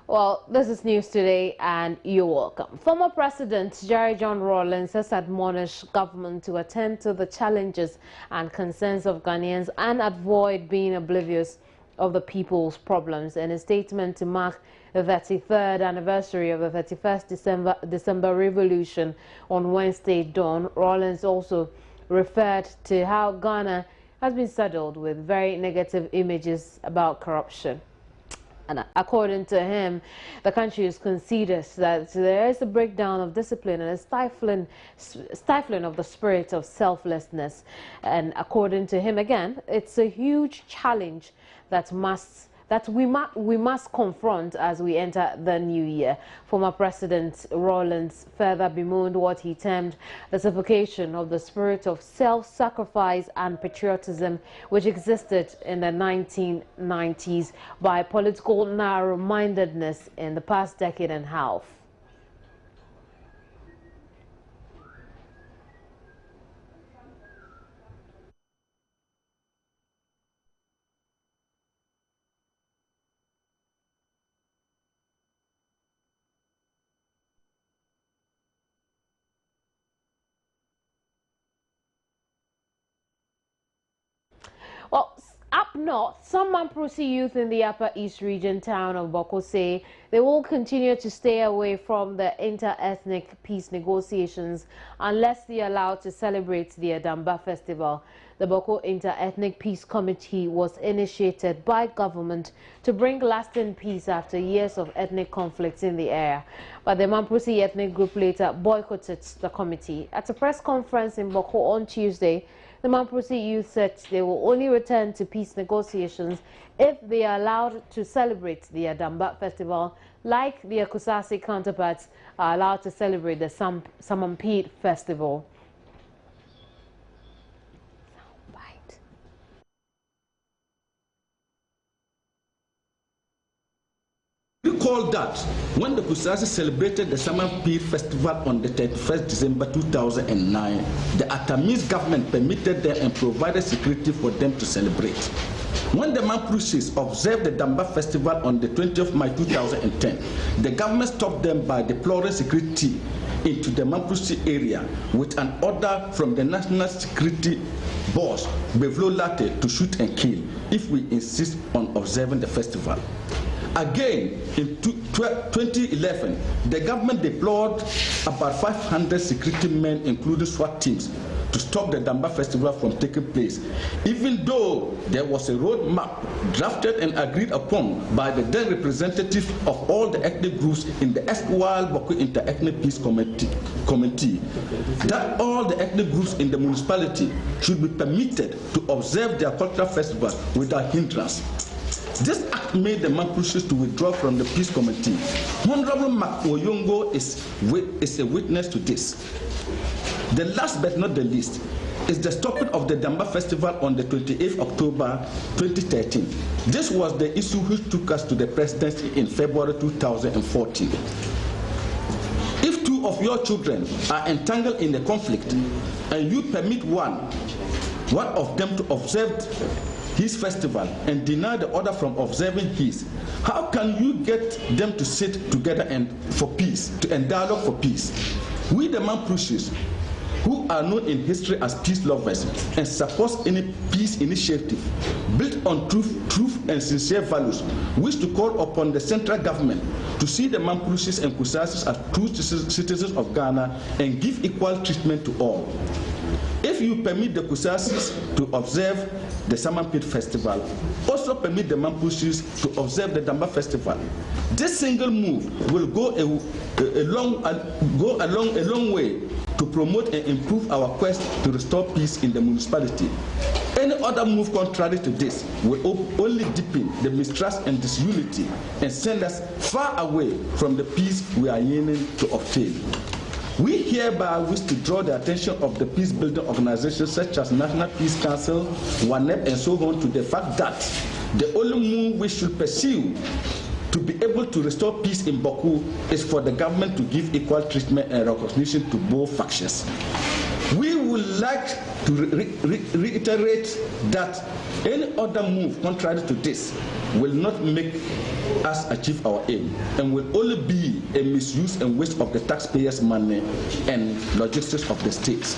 Well, this is news today and you're welcome. Former President Jerry John Rawlings has admonished government to attend to the challenges and concerns of Ghanaians and avoid being oblivious of the people's problems. In a statement to mark the 33rd anniversary of the 31st December Revolution on Wednesday dawn, Rawlings also referred to how Ghana has been saddled with very negative images about corruption. And according to him, the country is conceded that there is a breakdown of discipline and a stifling of the spirit of selflessness. And according to him, again, it's a huge challenge that we must confront as we enter the new year. Former President Rawlings further bemoaned what he termed the suffocation of the spirit of self-sacrifice and patriotism which existed in the 1990s by political narrow-mindedness in the past decade and a half. Well, up north, some Mamprosi youth in the Upper East Region town of Bawku say they will continue to stay away from the inter-ethnic peace negotiations unless they are allowed to celebrate the Adamba festival. The Bawku Inter-Ethnic Peace Committee was initiated by government to bring lasting peace after years of ethnic conflicts in the area. But the Mamprosi ethnic group later boycotted the committee. At a press conference in Bawku on Tuesday, the Mamprosi youth said they will only return to peace negotiations if they are allowed to celebrate the Adamba festival, like the Akusasi counterparts are allowed to celebrate the Samampede festival. Recall that when the Kusasi celebrated the Samampede festival on the 31st December 2009, the Atamis government permitted them and provided security for them to celebrate. When the Mamprosis observed the Damba festival on the 20th of May 2010, the government stopped them by deploying security into the Mamprosi area with an order from the National Security Boss, Bevlo Latte, to shoot and kill if we insist on observing the festival. Again, in 2011, the government deployed about 500 security men, including SWAT teams, to stop the Damba festival from taking place, even though there was a roadmap drafted and agreed upon by the then representatives of all the ethnic groups in the erstwhile Bawku Inter-Ethnic Peace Committee, that all the ethnic groups in the municipality should be permitted to observe their cultural festival without hindrance. This act made the Mamprosis to withdraw from the Peace Committee. Honorable Mark Oyongo is a witness to this. The last but not the least is the stopping of the Damba festival on the 28th October 2013. This was the issue which took us to the presidency in February 2014. If two of your children are entangled in a conflict and you permit one of them to observe his festival and deny the other from observing his, how can you get them to sit together and for peace, and dialogue for peace? We the Mamprosis, who are known in history as peace lovers and support any peace initiative built on truth and sincere values, wish to call upon the central government to see the Mamprosis and Kusasis as true citizens of Ghana and give equal treatment to all. If you permit the Kusasis to observe the Samampede festival, also permit the Mamprosis to observe the Damba festival. This single move will go a long way to promote and improve our quest to restore peace in the municipality. Any other move contrary to this will only deepen the mistrust and disunity and send us far away from the peace we are yearning to obtain. We hereby wish to draw the attention of the peace-building organizations such as National Peace Council, WANEP, and so on to the fact that the only move we should pursue to be able to restore peace in Bawku is for the government to give equal treatment and recognition to both factions. We will would like to reiterate that any other move contrary to this will not make us achieve our aim and will only be a misuse and waste of the taxpayers' money and logistics of the states.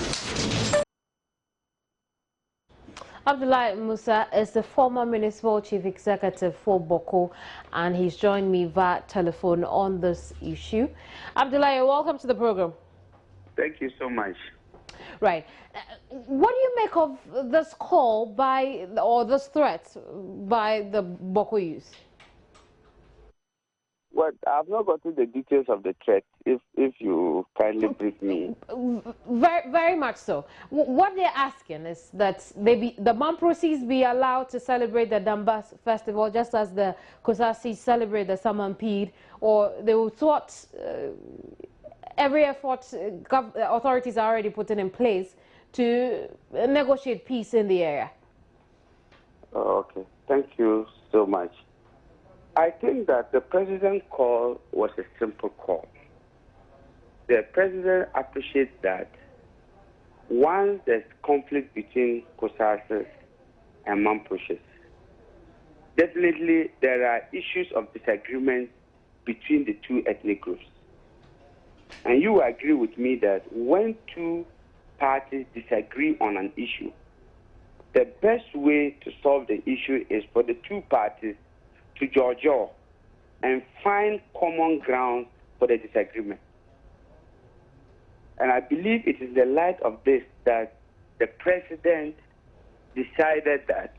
Abdullahi Musa is the former municipal chief executive for Bawku, and he's joined me via telephone on this issue. Abdullahi, welcome to the program. Thank you so much. Right. What do you make of this call by, or this threat by the Bawku youth? Well, I've not gotten the details of the threat, if you kindly brief me. Very much so. What they're asking is that the Mamprosis be allowed to celebrate the Dambas festival just as the Kosasis celebrate the Samanpid, or they will thwart every effort authorities are already putting in place to negotiate peace in the area. Oh, okay. Thank you so much. I think that the president's call was a simple call. The president appreciates that once there's conflict between Kosasis and Mamprosis, definitely there are issues of disagreement between the two ethnic groups. And you agree with me that when two parties disagree on an issue, the best way to solve the issue is for the two parties to judge and find common ground for the disagreement. And I believe it is in the light of this that the president decided that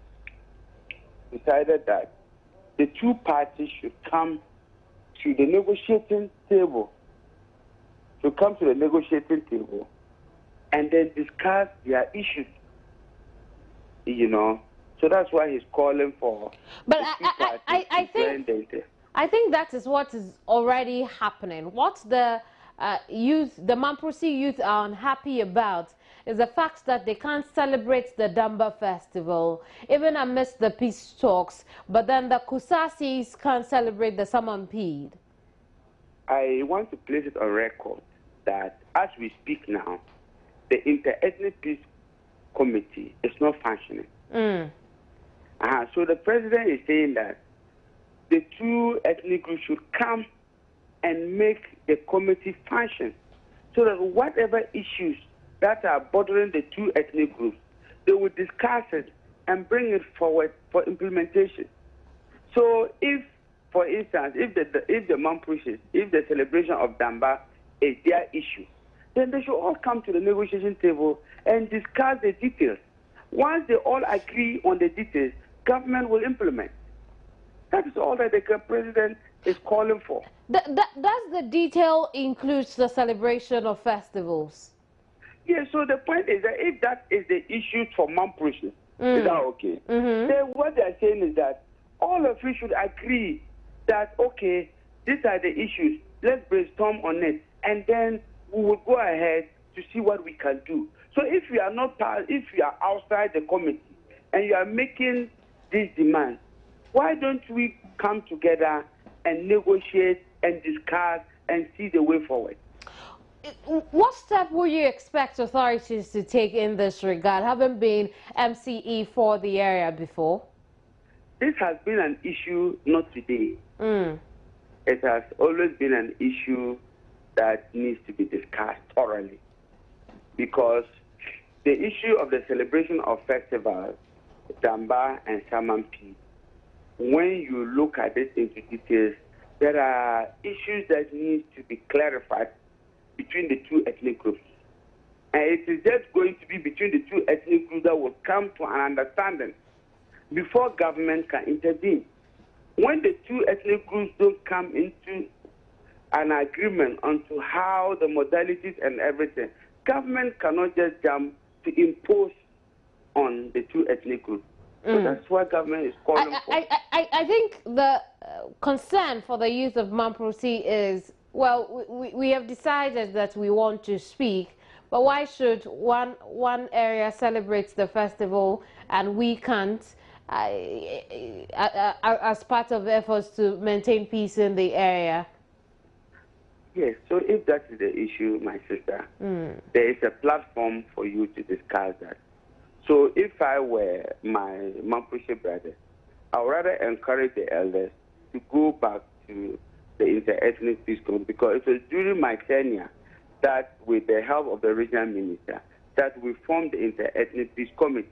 the two parties should come to the negotiating table, and then discuss their issues, you know. So that's why he's calling for. But I think that is what is already happening. What the youth, the Mamprosi youth, are unhappy about is the fact that they can't celebrate the Damba festival, even amidst the peace talks. But then the Kosasis can't celebrate the Samanpid. I want to place it on record that as we speak now, the Inter-Ethnic Peace Committee is not functioning. So the president is saying that the two ethnic groups should come and make the committee function so that whatever issues that are bothering the two ethnic groups, they will discuss it and bring it forward for implementation. So if, for instance, if the Mamprosis, if the celebration of Damba is their issue, then they should all come to the negotiation table and discuss the details. Once they all agree on the details, government will implement. That is all that the president is calling for. Does the detail include the celebration of festivals? Yes, so the point is that if that is the issue for Mamprosis, is that okay? Then what they are saying is that all of you should agree that, okay, these are the issues, let's brainstorm on it, and then we will go ahead to see what we can do. So if you are not if you are outside the committee and you are making these demands, why don't we come together and negotiate and discuss and see the way forward? What step would you expect authorities to take in this regard, having been MCE for the area before? This has been an issue not today. It has always been an issue that needs to be discussed thoroughly, because the issue of the celebration of festivals, Damba and Samanpid, when you look at it into details, there are issues that need to be clarified between the two ethnic groups. And it is just going to be between the two ethnic groups that will come to an understanding before government can intervene. When the two ethnic groups don't come into an agreement onto how the modalities and everything, government cannot just jump to impose on the two ethnic groups. So that's what government is calling for. I think the concern for the youth of Mamprosi is, well, we have decided that we want to speak, but why should one area celebrate the festival and we can't, as part of efforts to maintain peace in the area? Yes, so if that is the issue, my sister, there is a platform for you to discuss that. So if I were my Mampushe brothers, I would rather encourage the elders to go back to the Inter-Ethnic Peace Committee, because it was during my tenure that, with the help of the regional minister, that we formed the Inter-Ethnic Peace Committee.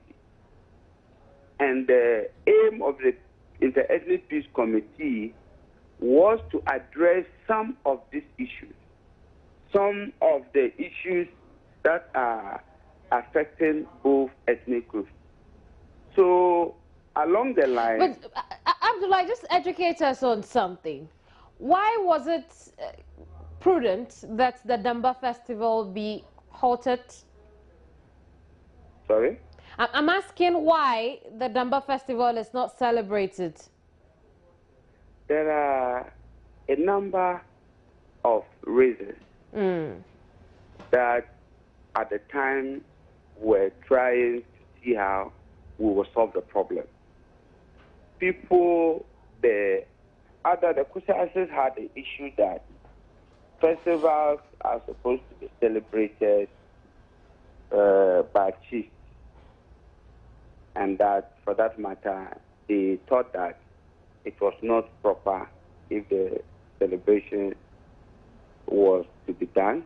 And the aim of the Inter-Ethnic Peace Committee was to address some of these issues, some of the issues that are affecting both ethnic groups. So along the line... But Abdullah, just educate us on something. Why was it prudent that the Damba festival be halted? Sorry? I'm asking why the Damba festival is not celebrated. There are a number of reasons that at the time were trying to see how we will solve the problem. People, the Kusasas had the issue that festivals are supposed to be celebrated by chiefs, and that, for that matter, they thought that it was not proper if the celebration was to be done.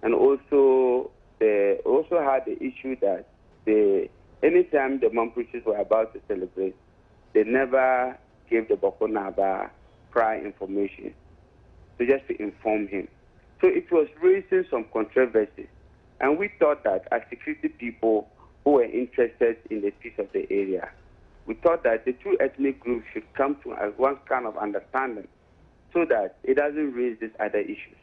And also, they also had the issue that anytime the Mampushes were about to celebrate, they never gave the Bawku Naba prior information, so just to inform him. So it was raising some controversy. And we thought that as security people who were interested in the peace of the area, we thought that the two ethnic groups should come to one kind of understanding so that it doesn't raise these other issues.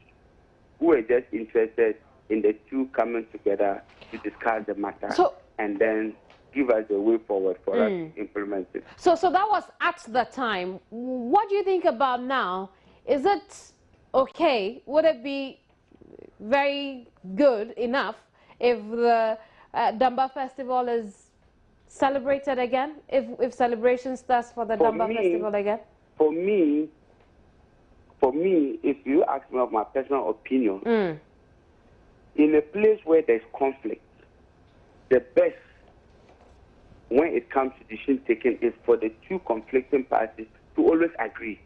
We were just interested in the two coming together to discuss the matter and then give us the way forward for us to implement it. So that was at the time. What do you think about now? Is it okay? Would it be very good enough if the Damba festival is celebrated again? If celebration starts for the Damba festival again? For me, if you ask me of my personal opinion, in a place where there's conflict, the best when it comes to decision taking is for the two conflicting parties to always agree.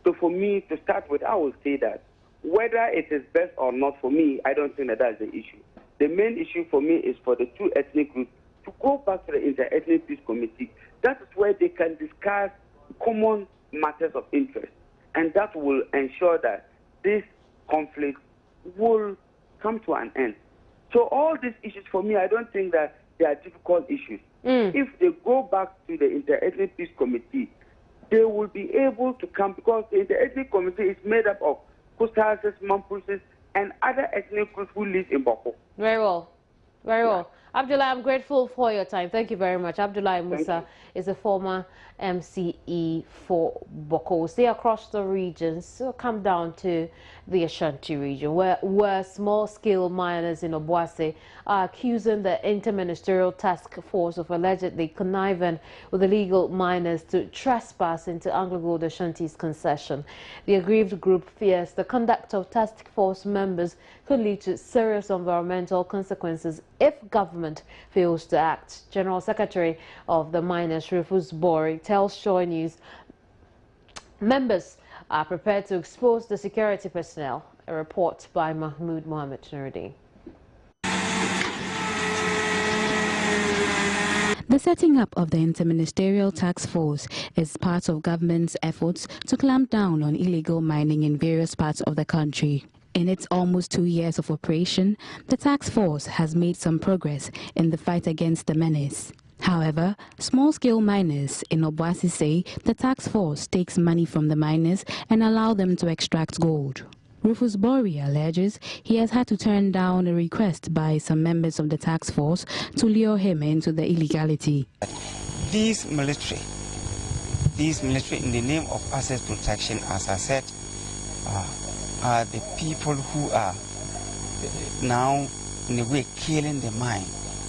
So for me, to start with, I will say that whether it is best or not, for me, I don't think that that's the issue. The main issue for me is for the two ethnic groups to go back to the Inter-Ethnic Peace Committee. That is where they can discuss common matters of interest. And that will ensure that this conflict will come to an end. So all these issues, for me, I don't think that they are difficult issues. If they go back to the Inter-Ethnic Peace Committee, they will be able to come, because the Inter-Ethnic Committee is made up of Kusasas, Mampushes, and other ethnic groups who live in Bawku. Very well. Very well. Abdullah, I'm grateful for your time. Thank you very much. Abdullah Musa is a former MCE for Bawku. Stay across the regions, so come down to the Ashanti region, where small-scale miners in Obuasi are accusing the Interministerial Task Force of allegedly conniving with illegal miners to trespass into Anglo-Gold Ashanti's concession. The aggrieved group fears the conduct of task force members could lead to serious environmental consequences if government fails to act. General Secretary of the Miners, Rufus Bori, tells Show News members are prepared to expose the security personnel. A report by Mahmoud Mohammed Nuruddin. The setting up of the Interministerial Task Force is part of government's efforts to clamp down on illegal mining in various parts of the country. In its almost 2 years of operation, the task force has made some progress in the fight against the menace. However, small-scale miners in Obuasi say the task force takes money from the miners and allow them to extract gold. Rufus Bori alleges he has had to turn down a request by some members of the task force to lure him into the illegality. These military in the name of asset protection, as I said, are the people who are now in a way killing the mine,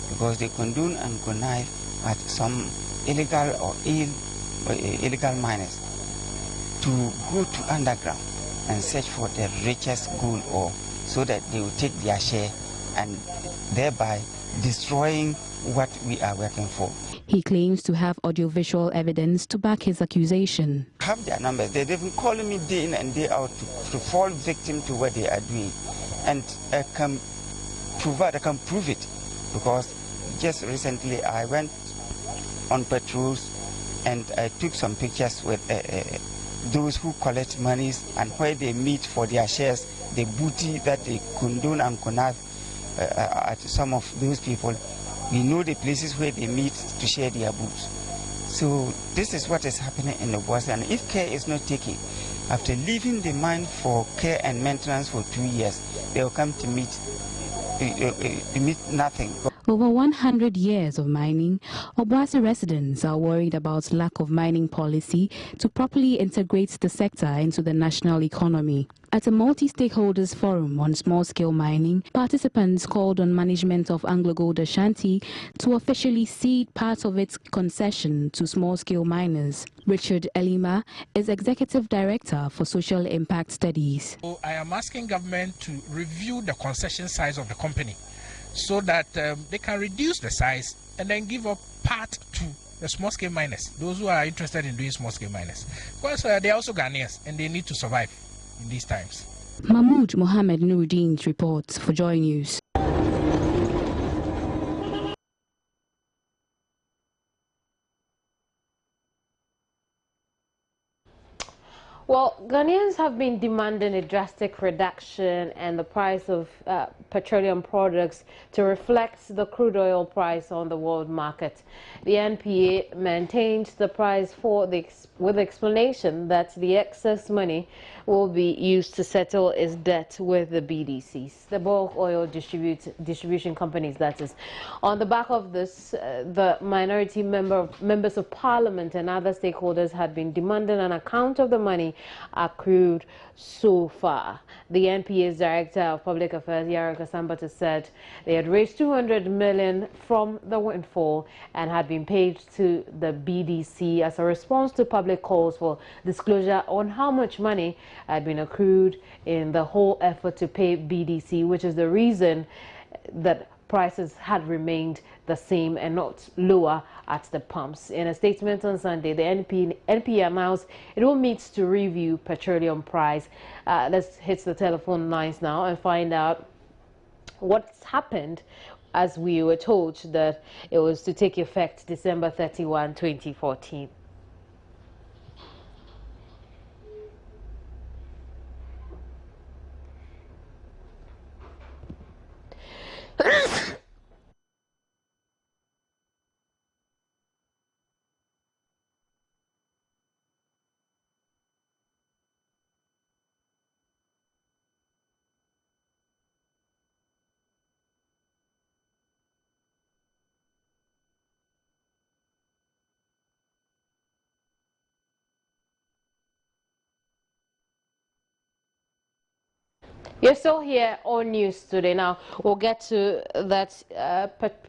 because they condone and connive at some illegal or illegal miners to go to underground and search for the richest gold ore so that they will take their share and thereby destroying what we are working for. He claims to have audiovisual evidence to back his accusation. I have their numbers. They've been calling me day in and day out to fall victim to what they are doing. And I can prove it, because just recently I went on patrols and I took some pictures with those who collect monies and where they meet for their shares, the booty that they condone and connive at some of those people. We know the places where they meet to share their boots. So this is what is happening in the Boise, and if care is not taken, after leaving the mine for care and maintenance for 2 years, they will come to meet nothing. Over 100 years of mining, Obuasi residents are worried about lack of mining policy to properly integrate the sector into the national economy. At a multi-stakeholders forum on small-scale mining, participants called on management of AngloGold Ashanti to officially cede part of its concession to small-scale miners. Richard Elima is Executive Director for Social Impact Studies. So I am asking government to review the concession size of the company so that they can reduce the size and then give up part to the small-scale miners, those who are interested in doing small-scale miners. Because they are also Ghanaians and they need to survive in these times. Mahmoud Mohammed Nuruddin reports for Joy News. Well, Ghanaians have been demanding a drastic reduction in the price of petroleum products to reflect the crude oil price on the world market. The NPA maintained the price with the explanation that the excess money will be used to settle its debt with the BDCs, the bulk oil distribution companies, that is. On the back of this, the minority members of parliament and other stakeholders had been demanding an account of the money accrued so far. The NPA's Director of Public Affairs, Yara Kasambata, said they had raised 200 million from the windfall and had been paid to the BDC as a response to public calls for disclosure on how much money had been accrued in the whole effort to pay BDC, which is the reason that prices had remained the same and not lower at the pumps. In a statement on Sunday, the NPA announced it will meet to review petroleum price. Let's hit the telephone lines now and find out what's happened, as we were told that it was to take effect December 31, 2014. You're still here on News Today. Now, we'll get to that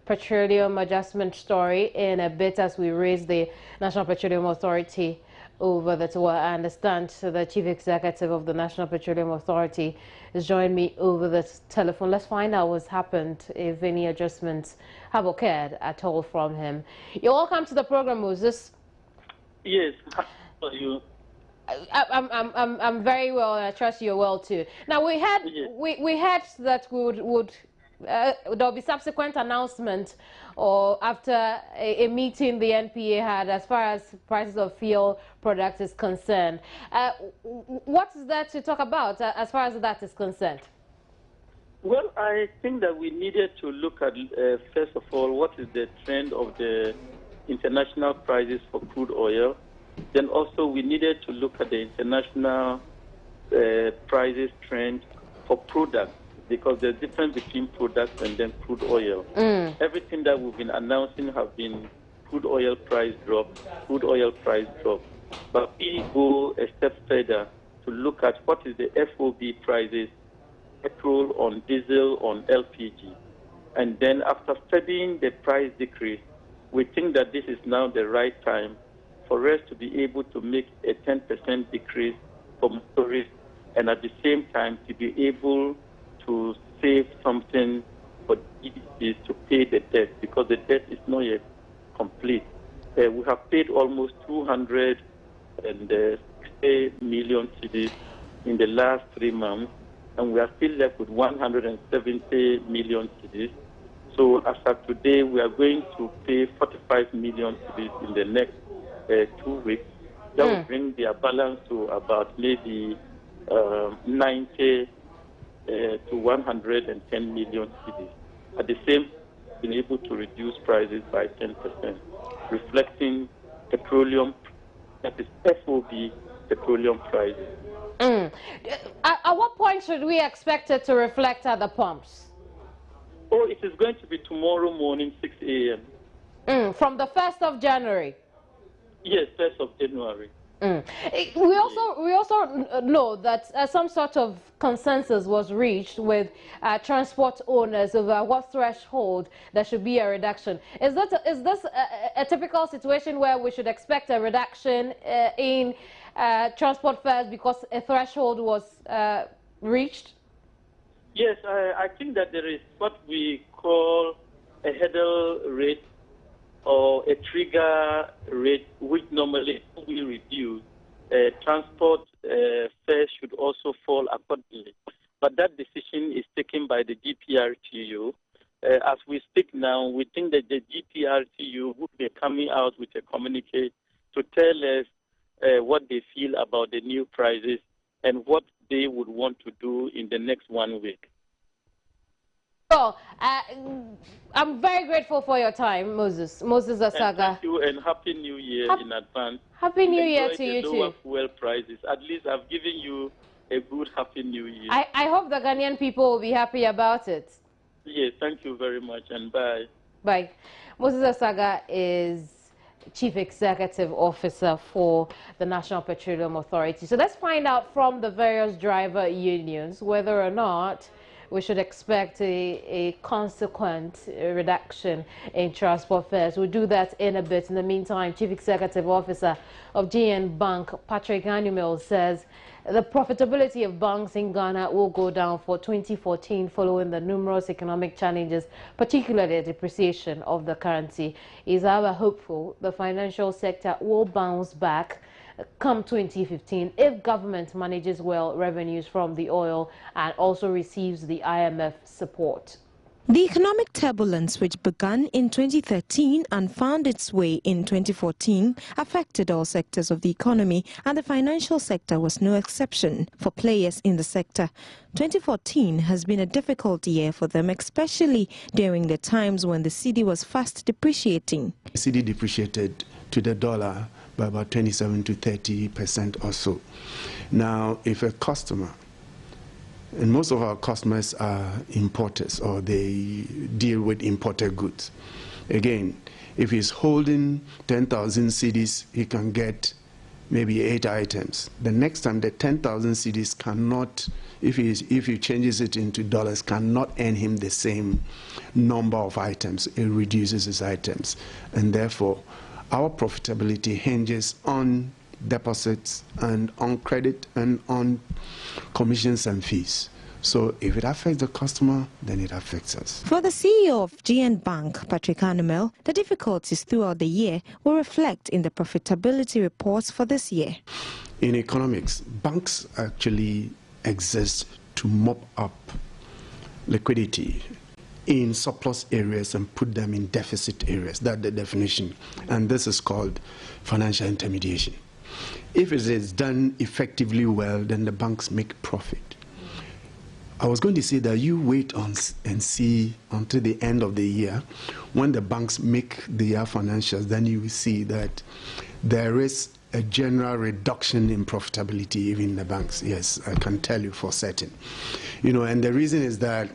petroleum adjustment story in a bit as we raise the National Petroleum Authority over the tour. I understand the Chief Executive of the National Petroleum Authority is joining me over the telephone. Let's find out what's happened, if any adjustments have occurred at all from him. You're welcome to the program, Moses. Yes, how are you? I'm very well, and I trust you're well too. Now we had that there'll be subsequent announcement or after a meeting the NPA had as far as prices of fuel products is concerned. What is that to talk about as far as that is concerned? Well, I think that we needed to look at first of all what is the trend of the international prices for crude oil. Then also we needed to look at the international prices trend for products, because there's a difference between products and then crude oil. Everything that we've been announcing have been crude oil price drop, crude oil price drop. But we go a step further to look at what is the FOB prices, petrol, on diesel, on LPG. And then after studying the price decrease, we think that this is now the right time for us to be able to make a 10% decrease for motorists and at the same time to be able to save something for GDPs to pay the debt, because the debt is not yet complete. We have paid almost 260 million cedis in the last 3 months, and we are still left with 170 million cedis. So as of today, we are going to pay 45 million cedis in the next 2 weeks. That will bring their balance to about maybe 90 to 110 million cedis. At the same time, been able to reduce prices by 10%, reflecting petroleum, that is FOB petroleum prices. At what point should we expect it to reflect at the pumps? Oh, it is going to be tomorrow morning, 6 a.m. From the 1st of January? Yes, 1st of January. We also know that some sort of consensus was reached with transport owners over what threshold there should be a reduction. Is this a typical situation where we should expect a reduction in transport fares because a threshold was reached? Yes, I think that there is what we call a hurdle rate or a trigger rate, which normally will reduce. Transport fares should also fall accordingly. But that decision is taken by the GPRTU. As we speak now, we think that the GPRTU would be coming out with a communique to tell us what they feel about the new prices and what they would want to do in the next 1 week. So, I'm very grateful for your time, Moses Asaga. Thank you, and Happy New Year in advance. Happy New Year to you lower too. Fuel prices. At least I've given you a good Happy New Year. I hope the Ghanaian people will be happy about it. Yes, thank you very much, and bye. Bye. Moses Asaga is Chief Executive Officer for the National Petroleum Authority. So let's find out from the various driver unions whether or not we should expect a consequent reduction in transport fares. We'll do that in a bit. In the meantime, Chief Executive Officer of GN Bank, Patrick Anumil, says the profitability of banks in Ghana will go down for 2014 following the numerous economic challenges, particularly the depreciation of the currency. He's however hopeful the financial sector will bounce back come 2015 if government manages well revenues from the oil and also receives the IMF support. The economic turbulence, which began in 2013 and found its way in 2014, affected all sectors of the economy, and the financial sector was no exception. For players in the sector, 2014 has been a difficult year for them, especially during the times when the cedi was fast depreciating. The cedi depreciated to the dollar by about 27 to 30% or so. Now, if a customer, and most of our customers are importers or they deal with imported goods. Again, if he's holding 10,000 cedis, he can get maybe 8 items. The next time, the 10,000 cedis cannot, if he changes it into dollars, cannot earn him the same number of items. It reduces his items. And therefore, our profitability hinges on deposits and on credit and on commissions and fees. So if it affects the customer, then it affects us. For the CEO of GN Bank, Patrick Anumil, the difficulties throughout the year will reflect in the profitability reports for this year. In economics, banks actually exist to mop up liquidity in surplus areas and put them in deficit areas. That's the definition. And this is called financial intermediation. If it is done effectively well, then the banks make profit. I was going to say that you wait on and see until the end of the year. When the banks make their financials, then you will see that there is a general reduction in profitability even in the banks. Yes, I can tell you for certain. You know, and the reason is that,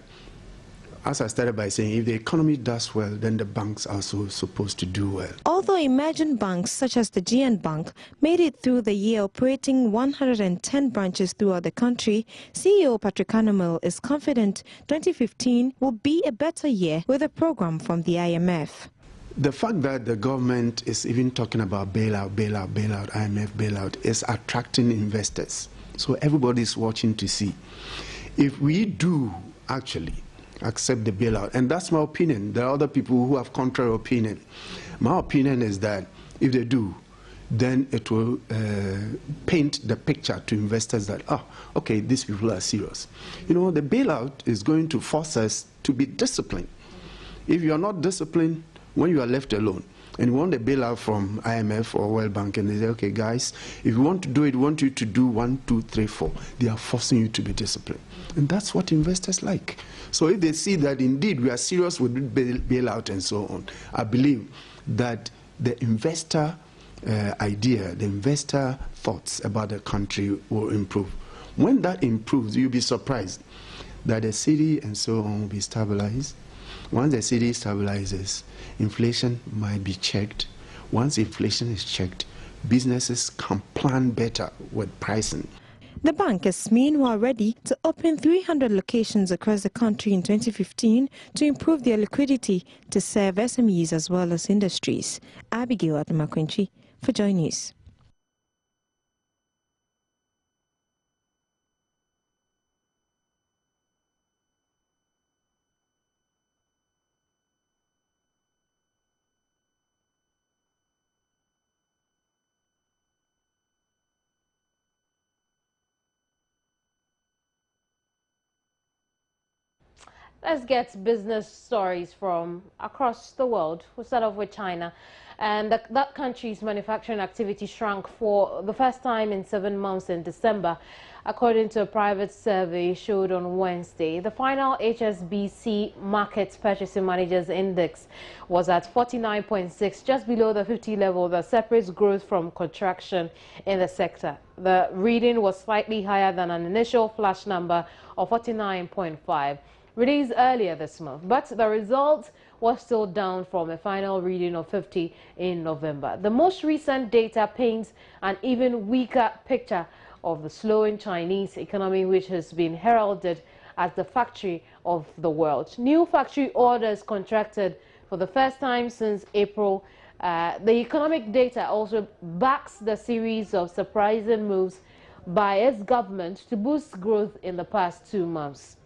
as I started by saying, if the economy does well, then the banks are also supposed to do well. Although emerging banks such as the GN Bank made it through the year operating 110 branches throughout the country, CEO Patrick Anumil is confident 2015 will be a better year with a program from the IMF. The fact that the government is even talking about bailout, IMF bailout, is attracting investors. So everybody's watching to see. If we do actually accept the bailout, and that's my opinion, there are other people who have contrary opinion. My opinion is that if they do, then it will paint the picture to investors that, okay, these people are serious. You know, the bailout is going to force us to be disciplined. If you are not disciplined, when you are left alone, and you want a bailout from IMF or World Bank, and they say, okay, guys, if you want to do it, we want you to do 1, 2, 3, 4. They are forcing you to be disciplined. And that's what investors like. So if they see that indeed we are serious with bailout and so on, I believe that the investor idea, the investor thoughts about the country will improve. When that improves, you'll be surprised that the city and so on will be stabilized. Once the city stabilizes, inflation might be checked. Once inflation is checked, businesses can plan better with pricing. The bank is meanwhile ready to open 300 locations across the country in 2015 to improve their liquidity to serve SMEs as well as industries. Abigail Adamakwinchi for Joy News. Let's get business stories from across the world. We'll start off with China. And that country's manufacturing activity shrunk for the first time in 7 months in December, according to a private survey showed on Wednesday. The final HSBC Market Purchasing Managers Index was at 49.6, just below the 50 level that separates growth from contraction in the sector. The reading was slightly higher than an initial flash number of 49.5. released earlier this month, but the result was still down from a final reading of 50 in November. The most recent data paints an even weaker picture of the slowing Chinese economy, which has been heralded as the factory of the world. New factory orders contracted for the first time since April. The economic data also backs the series of surprising moves by its government to boost growth in the past 2 months.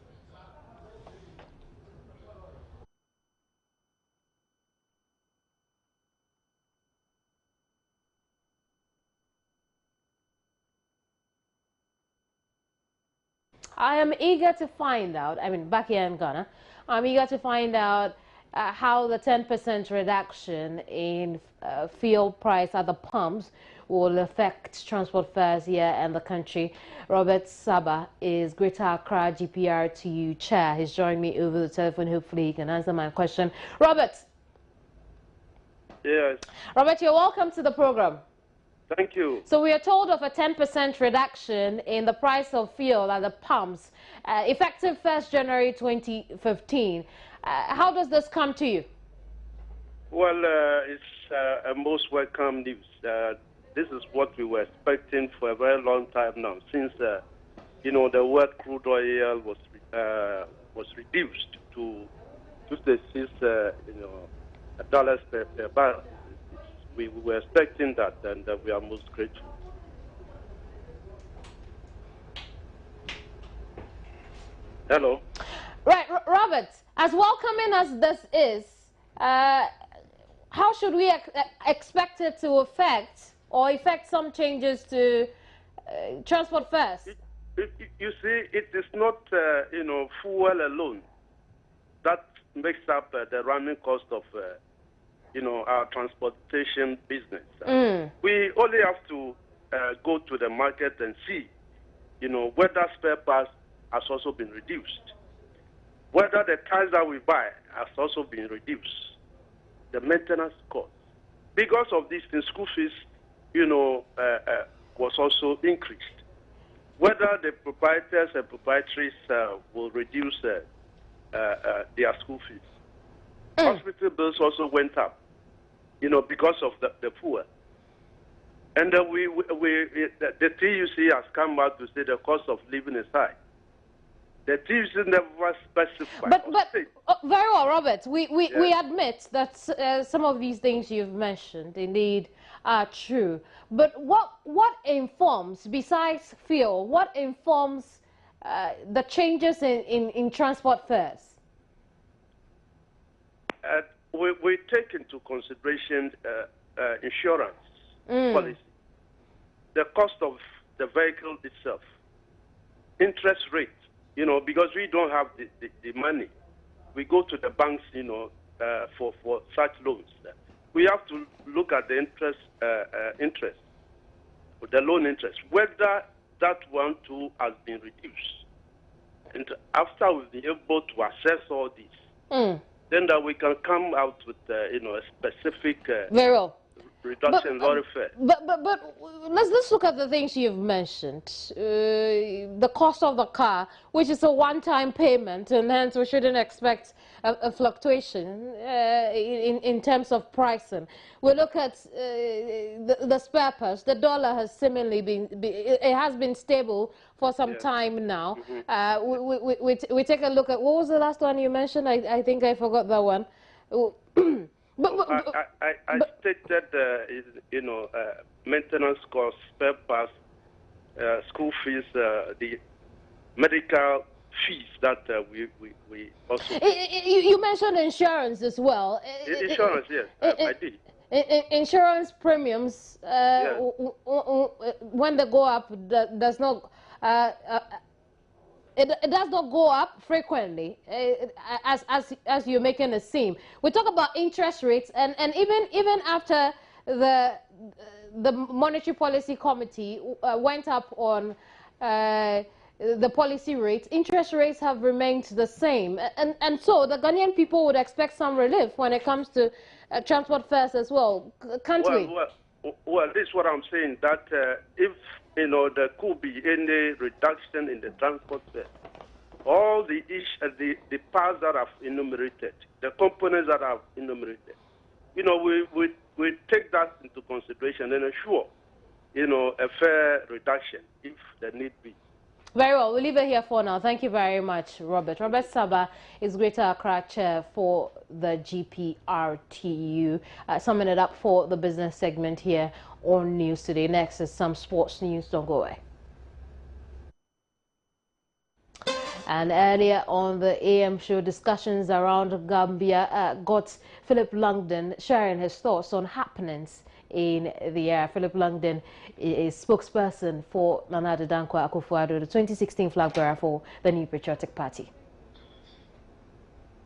I am eager to find out, back here in Ghana, I'm eager to find out how the 10% reduction in fuel price at the pumps will affect transport fares here in the country. Robert Saba is Greater Accra GPRTU chair. He's joined me over the telephone. Hopefully he can answer my question. Robert. Yes. Robert, you're welcome to the program. Thank you. So we are told of a 10% reduction in the price of fuel at the pumps, effective 1st January 2015. How does this come to you? Well, it's a most welcome news. This is what we were expecting for a very long time now, since the world crude oil was reduced to $56 dollars per barrel. We were expecting that, and we are most grateful. Hello. Right, Robert, as welcoming as this is, how should we expect it to affect some changes to transport fares? You see, it is not, fuel alone that makes up the running cost of our transportation business. We only have to go to the market and see, whether spare parts has also been reduced, whether the cars that we buy has also been reduced, the maintenance cost. Because of this, the school fees, was also increased. Whether the proprietors and proprietaries will reduce their school fees. Hospital bills also went up, because of the poor. And the TUC has come out to say the cost of living is high. The TUC never specified. But very well, Robert. We admit that some of these things you've mentioned indeed are true. But what informs, besides fuel, what informs the changes in transport fares? We take into consideration insurance policy, the cost of the vehicle itself, interest rate, because we don't have the money. We go to the banks, for such loans. We have to look at the interest, the loan interest, whether that one too has been reduced. And after we've been able to assess all this, then that we can come out with, a specific Very well. reduction in lorry fare. But let's look at the things you've mentioned. The cost of the car, which is a one-time payment, and hence we shouldn't expect a fluctuation in terms of pricing. We look at the spare parts. The dollar has seemingly been stable for some time now. We take a look at, what was the last one you mentioned? I think I forgot that one. I stated, maintenance costs, spare parts, school fees, the medical fees that we also. You mentioned insurance as well. Insurance, yes, I did. Insurance premiums, when they go up, does not. It does not go up frequently, as you're making it seem. We talk about interest rates, and even after the Monetary Policy Committee went up on the policy rates, interest rates have remained the same, and so the Ghanaian people would expect some relief when it comes to transport fares as well, can't we? Well, this is what I'm saying, that if there could be any reduction in the transport fare, all the parts that I've enumerated, the components that I've enumerated, we take that into consideration and ensure, a fair reduction if there need be. Very well. We'll leave it here for now. Thank you very much, Robert. Robert Saba is Greater Accra Chair for the GPRTU. Summing it up for the business segment here on News Today. Next is some sports news. Don't go away. And earlier on the AM show, discussions around Gambia got Philip Langdon sharing his thoughts on happenings in the area. Philip Langdon is spokesperson for Nana Addo Dankwa Akufo-Addo, the 2016 flag bearer for the New Patriotic Party.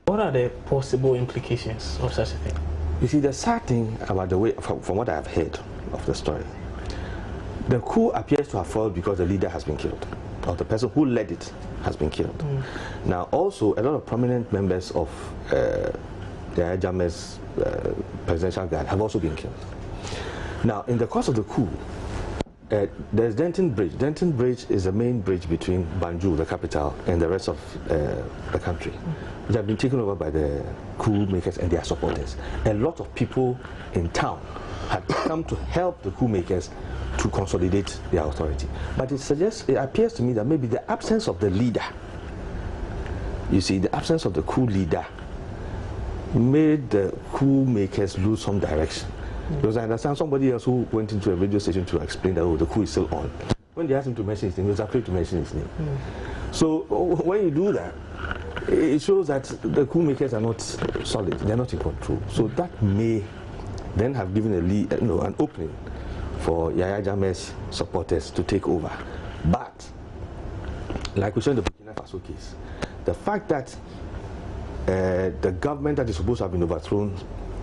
What are the possible implications of such a thing? You see, the sad thing about the way, from what I've heard of the story, the coup appears to have failed because the leader has been killed, or the person who led it has been killed. Now, also, a lot of prominent members of the Jammeh's presidential guard have also been killed. Now, in the course of the coup, there's Denton Bridge. Denton Bridge is the main bridge between Banjul, the capital, and the rest of the country, which have been taken over by the coup makers and their supporters. A lot of people in town had come to help the coup makers to consolidate their authority. But it appears to me that maybe the absence of the leader, you see, the absence of the coup leader made the coup makers lose some direction. Because I understand somebody else who went into a radio station to explain that, the coup is still on. When they asked him to mention his name, he was afraid to mention his name. So when you do that, it shows that the coup makers are not solid, they're not in control. So that may then have given an opening for Yahya Jammeh's supporters to take over. But, like we saw in the Burkina Faso case, the fact that the government that is supposed to have been overthrown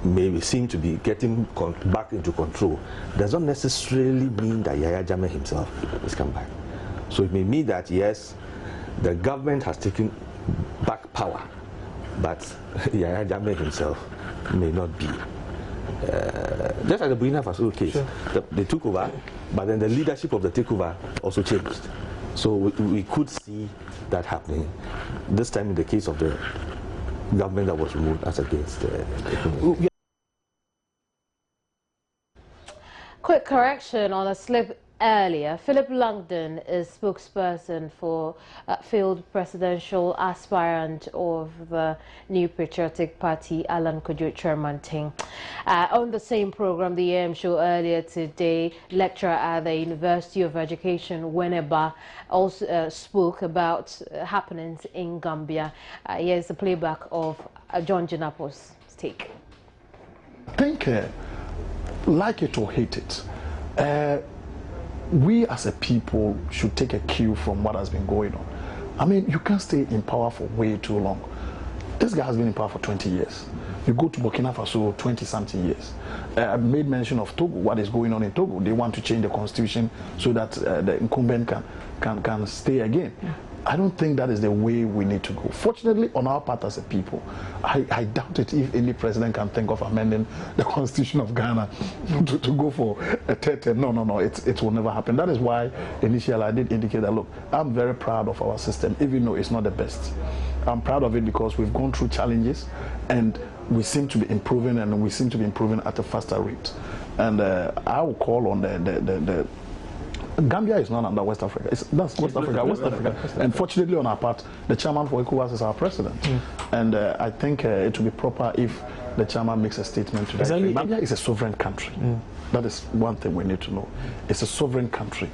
may seem to be getting back into control does not necessarily mean that Yahya Jammeh himself has come back. So it may mean that, yes, the government has taken back power, but Yahya Jammeh himself may not be. Just like the Burkina Faso case, they took over, but then the leadership of the takeover also changed. So we could see that happening, this time in the case of the government that was removed as against the Quick correction on a slip earlier, Philip Langdon is spokesperson for field presidential aspirant of the New Patriotic Party, Alan Kojo Chairman. On the same program, the AM show earlier today, lecturer at the University of Education, Winneba, also spoke about happenings in Gambia. Here's a playback of John Jinapo's take. I think, like it or hate it, we as a people should take a cue from what has been going on. I mean, you can't stay in power for way too long. This guy has been in power for 20 years. You go to Burkina Faso, 20-something years. I made mention of Togo, what is going on in Togo. They want to change the constitution so that the incumbent can stay again. I don't think that is the way we need to go. Fortunately, on our part as a people, I doubt it if any president can think of amending the constitution of Ghana to go for a third term. No, it will never happen. That is why initially I did indicate that, look, I'm very proud of our system, even though it's not the best. I'm proud of it because we've gone through challenges and we seem to be improving, and we seem to be improving at a faster rate. And I will call on the Gambia is not under West Africa. That's West Africa. And fortunately on our part, the chairman for ECOWAS is our president. And I think it would be proper if the chairman makes a statement to that. Gambia is a sovereign country. That is one thing we need to know. It's a sovereign country.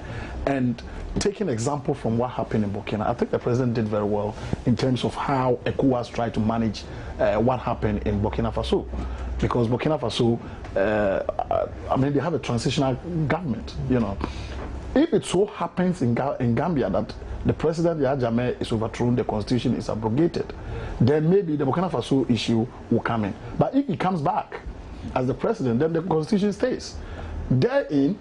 And taking example from what happened in Burkina, I think the president did very well in terms of how ECOWAS tried to manage what happened in Burkina Faso. Because Burkina Faso, I mean, they have a transitional government, you know. If it so happens in Gambia that the president Yahya Jammeh is overthrown, the constitution is abrogated, then maybe the Burkina Faso issue will come in. But if he comes back as the president, then the constitution stays. Therein,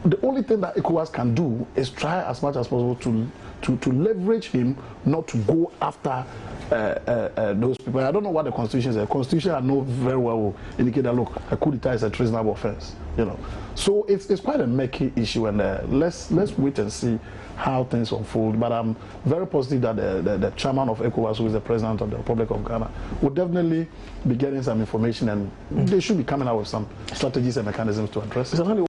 the only thing that ECOWAS can do is try as much as possible to leverage him not to go after those people. I don't know what the constitution says. The constitution I know very well will indicate that, look, a coup d'etat is a treasonable offense, you know. So it's quite a murky issue, and let's wait and see how things unfold. But I'm very positive that the chairman of ECOWAS, who is the president of the Republic of Ghana, will definitely be getting some information, and they should be coming out with some strategies and mechanisms to address it.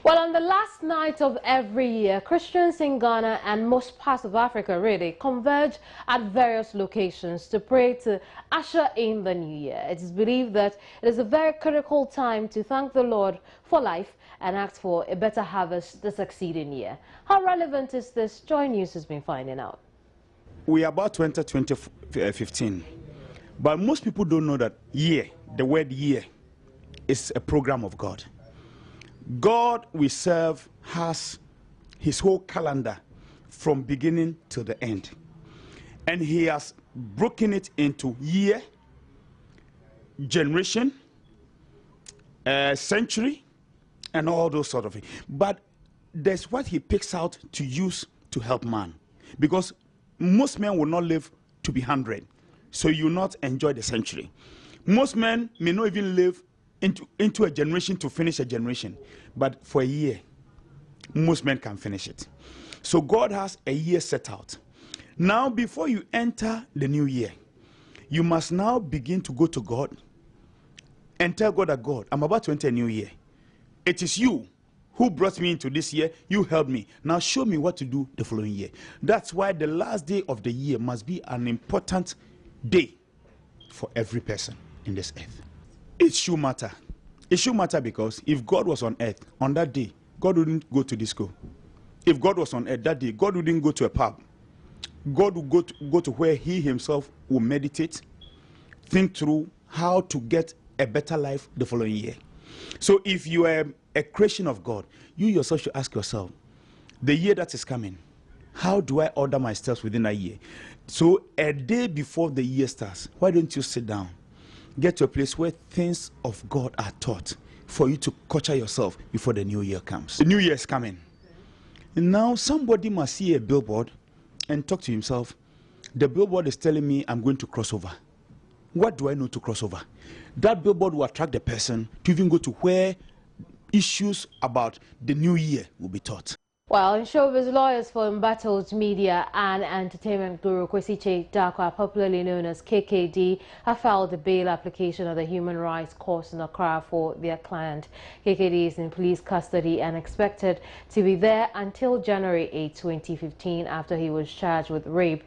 Well, on the last night of every year, Christians in Ghana and most parts of Africa really converge at various locations to pray to usher in the new year. It is believed that it is a very critical time to thank the Lord for life and ask for a better harvest the succeeding year. How relevant is this? Joy News has been finding out. We are about 2015, but most people don't know that year, the word year, is a program of God. God we serve has his whole calendar from beginning to the end. And he has broken it into year, generation, century, and all those sort of things. But there's what he picks out to use to help man. Because most men will not live to be 100. So you will not enjoy the century. Most men may not even live into a generation to finish a generation, but for a year most men can finish it. So God has a year set out. Now before you enter the new year, you must now begin to go to God and tell God that, God, I'm about to enter a new year. It is you who brought me into this year. You helped me. Now show me what to do the following year. That's why the last day of the year must be an important day for every person in this earth. It should matter. It should matter because if God was on earth, on that day, God wouldn't go to disco. If God was on earth that day, God wouldn't go to a pub. God would go to where he himself will meditate, think through how to get a better life the following year. So if you are a creation of God, you yourself should ask yourself, the year that is coming, how do I order my steps within that year? So a day before the year starts, why don't you sit down? Get to a place where things of God are taught for you to culture yourself before the new year comes. The new year is coming. And now somebody must see a billboard and talk to himself. The billboard is telling me I'm going to cross over. What do I know to cross over? That billboard will attract the person to even go to where issues about the new year will be taught. Well, in showbiz, lawyers for embattled media and entertainment guru Kwesi Dakwa, popularly known as KKD, have filed a bail application at the Human Rights Court in Accra for their client. KKD is in police custody and expected to be there until January 8, 2015, after he was charged with rape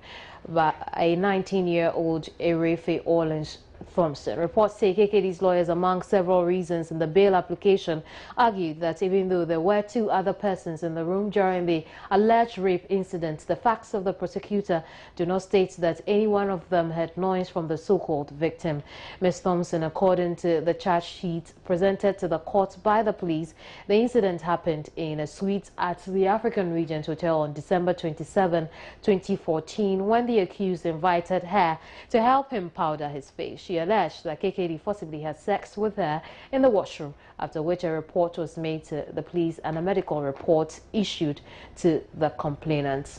by a 19-year-old Erefe Orleans Thompson. Reports say KKD's lawyers, among several reasons in the bail application, argued that even though there were 2 other persons in the room during the alleged rape incident, the facts of the prosecutor do not state that any one of them had noise from the so-called victim. Ms. Thompson, according to the charge sheet presented to the court by the police, the incident happened in a suite at the African Regent Hotel on December 27, 2014, when the accused invited her to help him powder his face. She alleged that KKD forcibly had sex with her in the washroom, after which a report was made to the police and a medical report issued to the complainant.